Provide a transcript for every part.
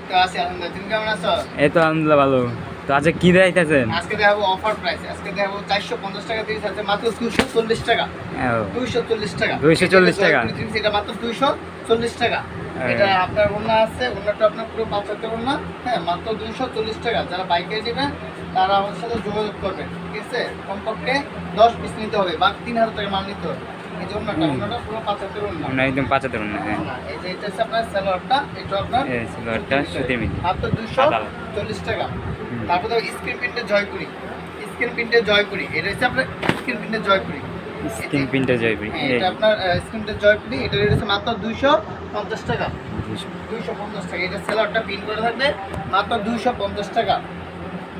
তো আছি আলহামদুলিল্লাহ। তুমি কেমন আছো? এই তো আলহামদুলিল্লাহ ভালো। তো আজকে কি দেখাইতেছেন? আজকে দেখাবো অফার প্রাইস। আজকে দেখাবো 450 টাকা দিয়ে আছে মাত্র 240 টাকা। 240 টাকা। 240 টাকা। এটা মাত্র 240 টাকা। এটা আপনার ওন্না আছে, ওন্নাটা আপনার পুরো 5 হাতে ওন্না। হ্যাঁ, মাত্র 240 টাকা। যারা বাইকে নেবেন তারা আমার সাথে যোগাযোগ করবেন। ঠিক আছে? কমপক্ষে 10 পিস নিতে হবে বা 3000 টাকা মাল নিতে হবে। এই যে ওন্নাটা পুরো 5 হাতের ওন্না। আমরা একদম 75 না। হ্যাঁ, এই যে এটা হচ্ছে আপনার সালোয়ারটা, এটা আপনার এই সিলভারটা সুতির মিল মাত্র 240 টাকা। তারপরে স্ক্রিন প্রিন্টের জয়পুরি, স্ক্রিন প্রিন্টের জয়পুরি, এটা হচ্ছে আপনার স্ক্রিন প্রিন্টের জয়পুরি। Skin printer Jaipuri. এটা আপনার স্ক্রিন প্রিন্টের জয়পুরি, এটা রেট হচ্ছে মাত্র 250 টাকা। 250 টাকা। এটা সেলারটা প্রিন্ট করে থাকবে মাত্র 250 টাকা।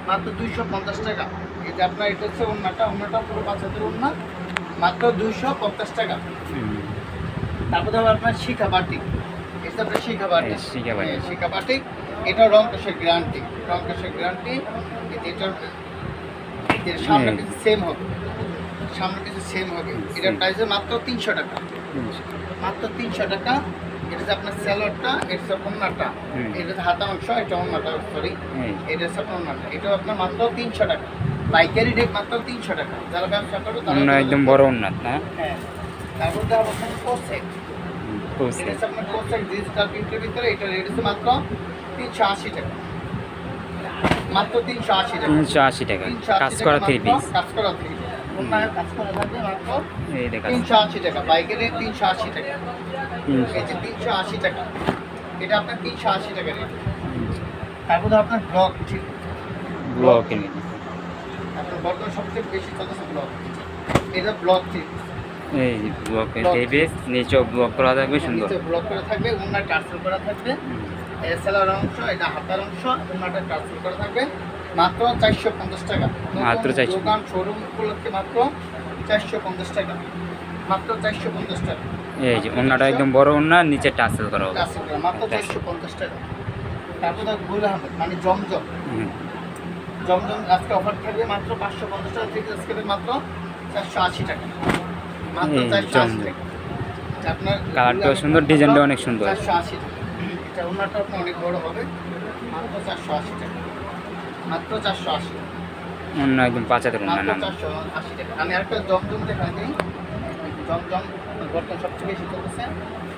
মাত্র 250 টাকা। এটা আপনার এটা হচ্ছে ওন্নাটা পুরো 5 হাতের ওন্না, মাত্র 250 টাকা। তারপরে আবার আপনার শিখা বাটিক, এটা আপনার শিখা বাটিক, শিখা বাটিক। এটা রং কষের গ্যারান্টি, রং কষের গ্যারান্টি। এটার সামনে কিছু সেম হবে, সামনে কিছু সেম হবে। এটার প্রাইস মাত্র 300 টাকা, মাত্র 300 টাকা। এটা হচ্ছে আপনার স্যালোয়ারটা, এটা হচ্ছে ওন্নাটা, এটা হচ্ছে হাতা অংশ, এটা ওন্নাটা, সরি এটা হচ্ছে আপনার ওন্নাটা। এটা আপনার মাত্র 300 টাকা। পাইকারি রেট মাত্র 300 টাকা। যারা ব্যবসা করবে তারা একদম বড় উন্নত না। হ্যাঁ। তারপর তো আপনার কোসেক, এটা হচ্ছে আপনার কোসেক ডিজিটাল প্রিন্টের ভিতরে। এটা রেট হচ্ছে মাত্র 380 টাকা, মাত্র 380 টাকা। 380 টাকা। কাজ করা 3 পিস। কাজ করা 3 পিস। ওন্নায় কাজ করা থাকবে মাত্র এই দেখা 380 টাকা। পাইকারি 380 টাকা। এই যে 380 টাকা। এটা আপনার 380 টাকা রেট। তারপরে আপনার ব্লক ঠিক, ব্লক এনে আপনার বর্তমানে সবচেয়ে বেশি চলতেছে ব্লক। এটা ব্লক ঠিক, এই ব্লক এই বেস নিচে ব্লক করা থাকবে সুন্দর। নিচে ব্লক করা থাকবে, ওন্নায় টার্সেল করা থাকবে। এই সেলার অংশ, এটা হাতার অংশ, ওন্নাটা টার্সেল করা থাকবে মাত্র 450 টাকা। মাত্র 450 দোকান শোরুম উপলক্ষে মাত্র 450 টাকা, মাত্র 450 টাকা। এই যে ওন্নাটা একদম বড় ওন্না, নিচে টাসেল করা হবে। টার্সেল করা মাত্র 450 টাকা। তারপর গুল আহমেদ মানে জমজম, জমজম আজকে অফার থাকবে মাত্র 550 টাকা থেকে আজকে মাত্র 480 টাকা, মাত্র 480 টাকা। আপনার কালারটাও সুন্দর, ডিজাইনটা অনেক সুন্দর। 480 টাকা। এটা ওন্নাটা আপনার অনেক বড় হবে, মাত্র 480 টাকা, মাত্র 480। ওন্না একদম 75 ওন্না মাত্র নাম। 480 টাকা। আমি আরেকটা জমজম দেখাই দিই। জমজম বর্তমানে সবচেয়ে বেশি চলতেছে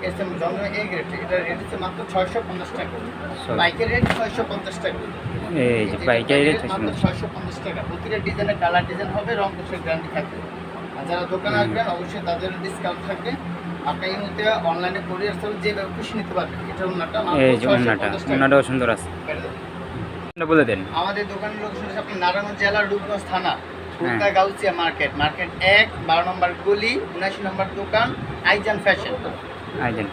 এসএম জমজম এই গ্রেড। এটা রেট হচ্ছে মাত্র 650 টাকা। বাইকের রেট 650 টাকা। এই যে পাইকারি রেট মাত্র 650 টাকা। প্রতিটা ডিজাইনের কালার ডিজাইন হবে, রং কোষের গ্যারান্টি থাকবে। আর যারা দোকানে আসবেন অবশ্যই তাদের ডিসকাউন্ট থাকবে। আপনি এই মুহূর্তে অনলাইনে কোরিয়ার সার্ভিস যেভাবে খুশি নিতে পারবেন। এটা ওন্নাটা এই যে ওন্নাটাও সুন্দর আছে। বলে দেন। আমাদের দোকানের লোকেশন হচ্ছে আপনার নারায়ণগঞ্জ জেলার রূপগঞ্জ থানা, খুলনা গাউছিয়া মার্কেট, মার্কেট 1, 12 নম্বর গলি, 79 নম্বর দোকান, আইজান ফ্যাশন। আইজান